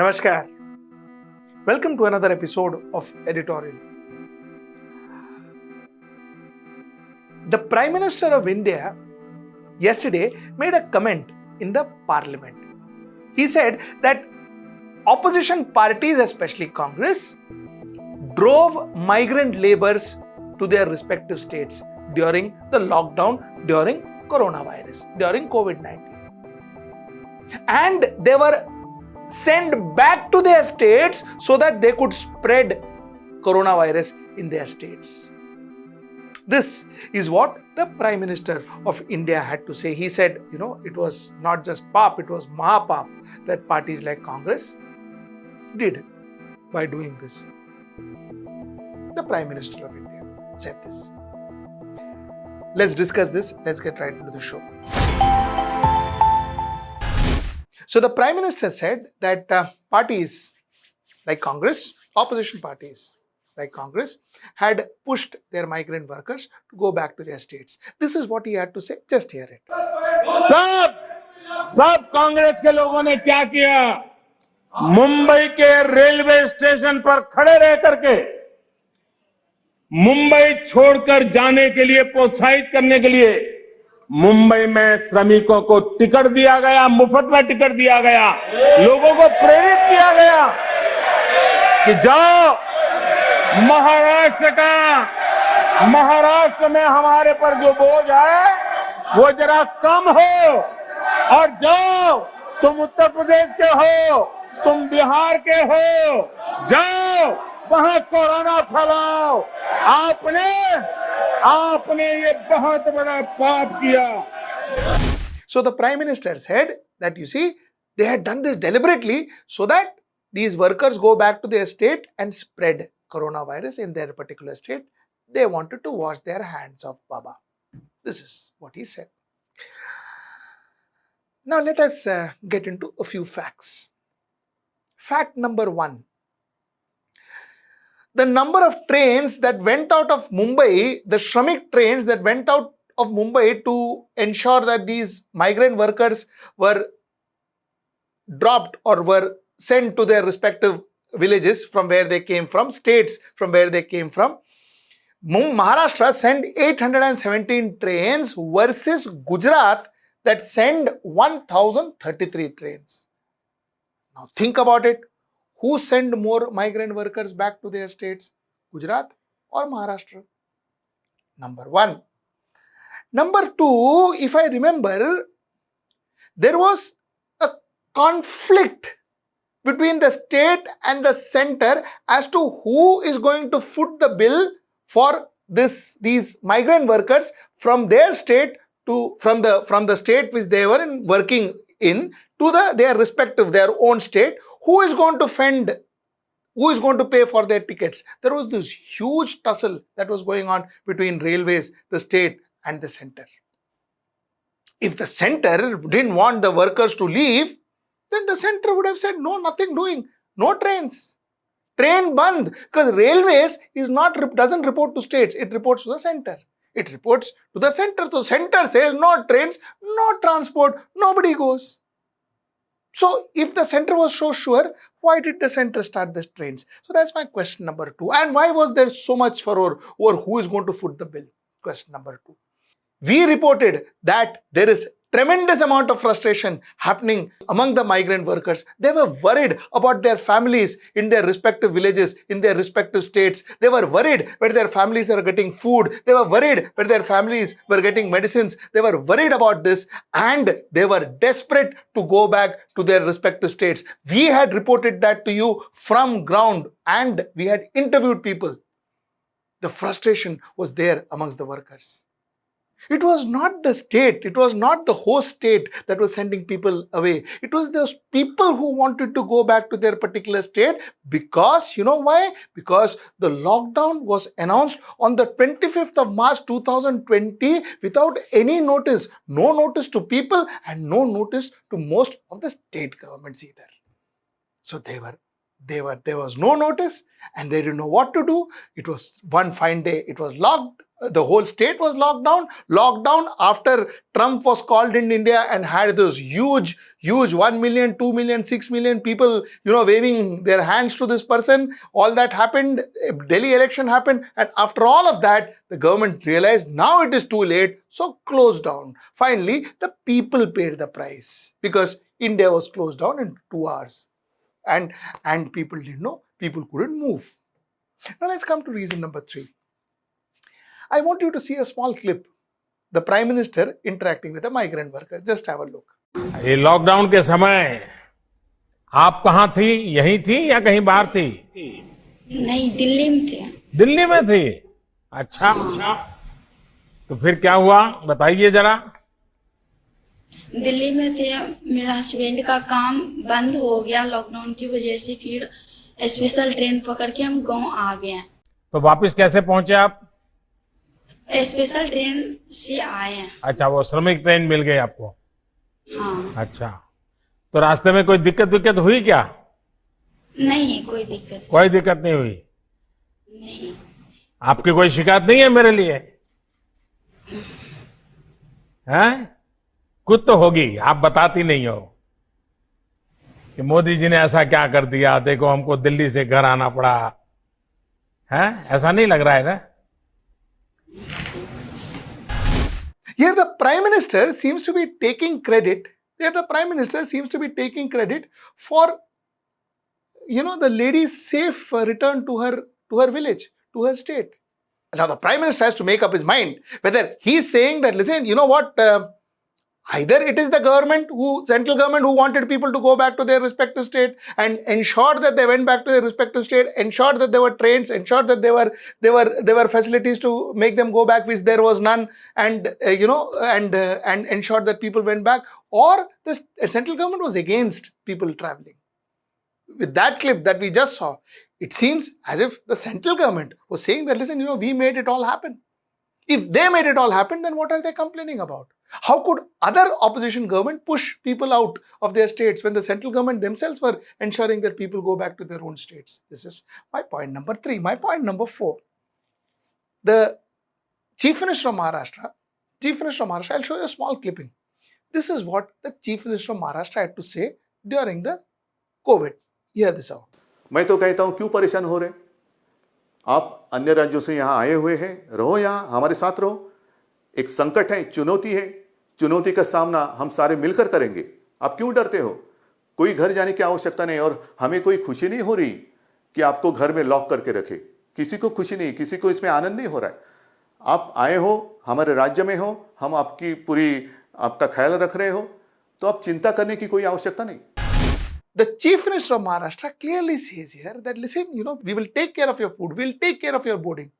Namaskar. Welcome to another episode of Editorial. The Prime Minister of India yesterday made a comment in the Parliament. He said that opposition parties, especially Congress, drove migrant laborers to their respective states during the lockdown, during coronavirus, during COVID-19. And they were sent back to their states so that they could spread coronavirus in their states. This is what the Prime Minister of India had to say. He said, it was not just PAP, it was Mahapap that parties like Congress did by doing this. The Prime Minister of India said this. Let's discuss this. Let's get right into the show. So the Prime Minister said that parties like Congress, opposition parties like Congress, had pushed their migrant workers to go back to their states. This is what he had to say. Just hear it. सब कांग्रेस के लोगों ने क्या किया? मुंबई के railway station पर खड़े रह करके मुंबई छोड़कर जाने के लिए प्रोत्साहित करने के लिए मुंबई में श्रमिकों को टिकट दिया गया, मुफ्त में टिकट दिया गया, लोगों को प्रेरित किया गया कि जाओ महाराष्ट्र में हमारे पर जो बोझ है वो जरा कम हो, और जाओ तुम उत्तर प्रदेश के हो, तुम बिहार के हो, जाओ वहां कोरोना फैलाओ। आपने ये बहुत बड़ा पाप किया। So the Prime Minister said that they had done this deliberately so that these workers go back to their state and spread coronavirus in their particular state. They wanted to wash their hands of Baba. This is what he said. Now let us get into a few facts. Fact number 1. The number of trains that went out of Mumbai, the Shramik trains that went out of Mumbai to ensure that these migrant workers were dropped or were sent to their respective villages from where they came from, states from where they came from. Maharashtra sent 817 trains versus Gujarat that sent 1033 trains. Now think about it. Who sent more migrant workers back to their states? Gujarat or Maharashtra? Number 1. Number 2, if I remember, there was a conflict between the state and the center as to who is going to foot the bill for these migrant workers from their state to from the state which they were working in to their own state. Who is going to fend? Who is going to pay for their tickets? There was this huge tussle that was going on between railways, the state and the center. If the center didn't want the workers to leave, then the center would have said, no, nothing doing, no trains. Train band, because railways doesn't report to states, it reports to the center. It reports to the center. So center says no trains, no transport, nobody goes. So if the center was so sure, why did the center start the trains? So that's my question number 2. And why was there so much furor over who is going to foot the bill? Question number 2. We reported that there is tremendous amount of frustration happening among the migrant workers. They were worried about their families in their respective villages, in their respective states. They were worried whether their families are getting food. They were worried whether their families were getting medicines. They were worried about this and they were desperate to go back to their respective states. We had reported that to you from ground and we had interviewed people. The frustration was there amongst the workers. It was not the state, it was not the host state that was sending people away. It was those people who wanted to go back to their particular state because, you know why? Because the lockdown was announced on the 25th of March 2020 without any notice. No notice to people and no notice to most of the state governments either. So there was no notice and they didn't know what to do. It was one fine day, it was locked The whole state was locked down after Trump was called in India and had those huge 1 million, 2 million, 6 million people, waving their hands to this person. All that happened, Delhi election happened, and after all of that, the government realized now it is too late, so closed down. Finally, the people paid the price because India was closed down in 2 hours. And people didn't know, people couldn't move. Now let's come to reason number 3. I want you to see a small clip. The Prime Minister interacting with a migrant worker. Just have a look. ये lockdown के समय आप कहाँ थी? यहीं थी या कहीं बाहर थी? नहीं, दिल्ली में थे। दिल्ली में थी? अच्छा। तो फिर क्या हुआ? बताइए जरा। दिल्ली में थे, मेरा हस्बैंड का काम बंद हो गया लॉकडाउन की वजह से, फिर स्पेशल ट्रेन पकड़ के हम गांव आ गए। तो वापस कैसे पहुंचे आप? स्पेशल ट्रेन से आए हैं। अच्छा, वो श्रमिक ट्रेन मिल गई आपको? हाँ। अच्छा, तो रास्ते में कोई दिक्कत हुई क्या? नहीं, कोई दिक्कत नहीं हुई? नहीं। आपकी कोई शिकायत नहीं है मेरे लिए? हैं? कुछ तो होगी, आप बताती नहीं हो कि मोदी जी ने ऐसा क्या कर दिया, देखो हमको दिल्ली से घर आना पड़ा। हैं? ऐसा नहीं लग रहा है ना? Here the Prime Minister seems to be taking credit. For, the lady's safe return to her village, to her state. Now the Prime Minister has to make up his mind whether he's saying that, listen, you know what, either it is the central government who wanted people to go back to their respective state and ensure that they went back to their respective state, ensure that there were trains, ensure that there were facilities to make them go back, which there was none, and ensure that people went back, or the central government was against people traveling. With that clip that we just saw, it seems as if the central government was saying that, listen, we made it all happen. If they made it all happen, then what are they complaining about? How could other opposition government push people out of their states when the central government themselves were ensuring that people go back to their own states? This is my point number 3. My point number 4. The Chief Minister of Maharashtra, I'll show you a small clipping. This is what the Chief Minister of Maharashtra had to say during the COVID. Hear this out. मैं तो कहता हूं, क्यों परेशान हो रहे? आप अन्य राज्यों से यहां आए हुए हैं, रहो यहां, हमारे साथ रहो। एक संकट है, चुनौती है, चुनौती का सामना हम सारे मिलकर करेंगे। आप क्यों डरते हो? कोई घर जाने की आवश्यकता नहीं, और हमें कोई खुशी नहीं हो रही कि आपको घर में लॉक करके रखे। किसी को खुशी नहीं, किसी को इसमें आनंद नहीं हो रहा है। आप आए हो, हमारे राज्य में हो, हम आपका ख्याल रख रहे हो, तो आप चिंता करने की कोई आवश्यकता नहीं। The Chief Minister of Maharashtra clearly says here that, listen, we will take care of your food, we'll take care of your boarding.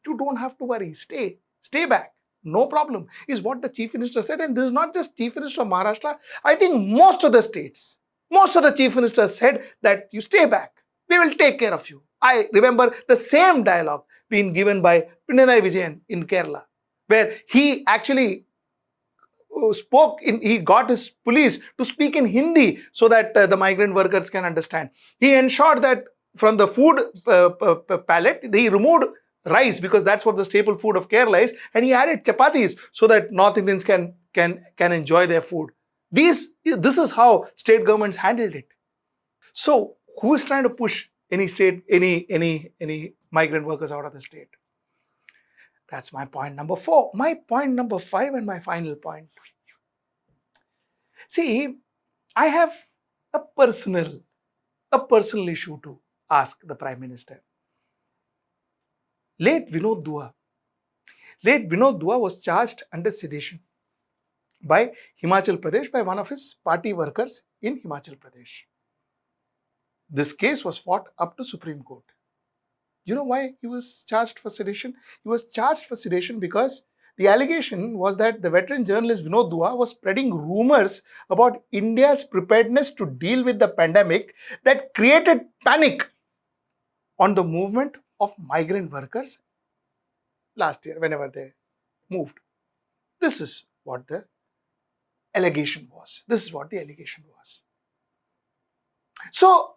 You don't have to worry, stay back. No problem, is what the Chief Minister said. And this is not just Chief Minister of Maharashtra. I think most of the states, most of the Chief Ministers said that you stay back. We will take care of you. I remember the same dialogue being given by Pinarayi Vijayan in Kerala, where he actually he got his police to speak in Hindi so that the migrant workers can understand. He ensured that from the food palette, he removed rice because that's what the staple food of Kerala is, and he added chapatis so that North Indians can enjoy their food. This is how state governments handled it. So who is trying to push any migrant workers out of the state? That's my point number 4. My point number 5 and my final point. See, I have a personal issue to ask the Prime Minister. Late Vinod Dua was charged under sedition by Himachal Pradesh, by one of his party workers in Himachal Pradesh. This case was fought up to Supreme Court. You know why he was charged for sedition? He was charged for sedition because the allegation was that the veteran journalist Vinod Dua was spreading rumors about India's preparedness to deal with the pandemic that created panic on the movement of migrant workers last year whenever they moved. This is what the allegation was. So,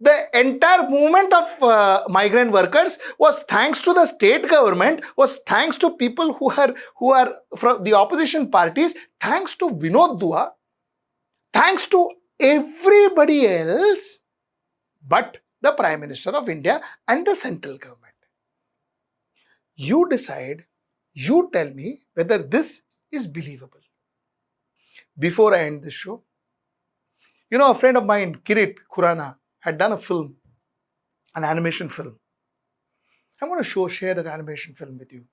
The entire movement of migrant workers was thanks to the state government, was thanks to people who are from the opposition parties, thanks to Vinod Dua, thanks to everybody else but the Prime Minister of India and the central government. You decide, you tell me whether this is believable. Before I end this show, you know, a friend of mine, Kirit Khurana, had done a film, an animation film. I'm going to share that animation film with you.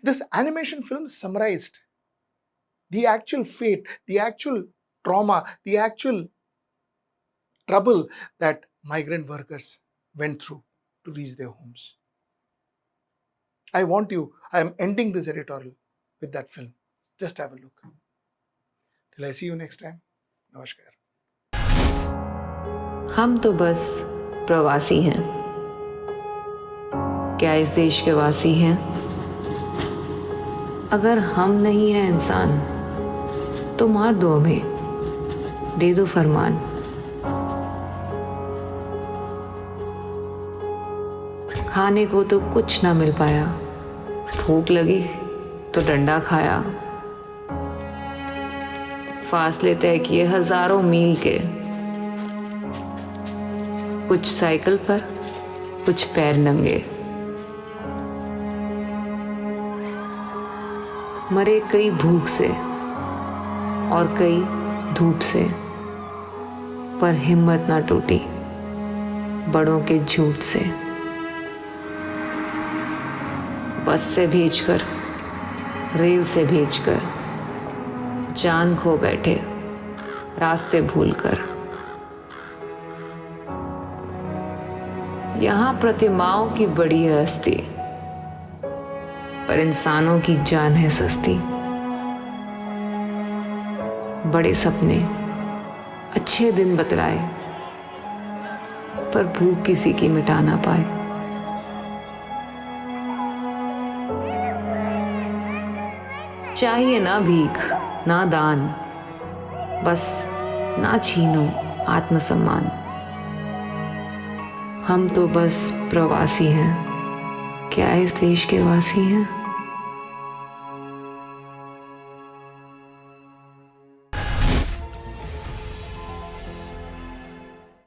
This animation film summarized the actual fate, the actual trauma, the actual trouble that migrant workers went through to reach their homes. I am ending this editorial with that film. Just have a look. Till I see you next time. Namaskar. हम तो बस प्रवासी हैं, क्या इस देश के वासी हैं? अगर हम नहीं हैं इंसान तो मार दो हमें, दे दो फरमान। खाने को तो कुछ ना मिल पाया, भूख लगी तो डंडा खाया। फासले तय किए हजारों मील के, कुछ साइकिल पर, कुछ पैर नंगे। मरे कई भूख से और कई धूप से, पर हिम्मत ना टूटी बड़ों के झूठ से। बस से भेजकर, रेल से भेजकर, जान खो बैठे रास्ते भूलकर। यहाँ प्रतिमाओं की बड़ी है हस्ती, पर इंसानों की जान है सस्ती। बड़े सपने, अच्छे दिन बतलाए, पर भूख किसी की मिटा ना पाए। चाहिए ना भीख, ना दान, बस ना छीनो आत्मसम्मान। हम तो बस प्रवासी हैं, क्या इस देश के वासी हैं?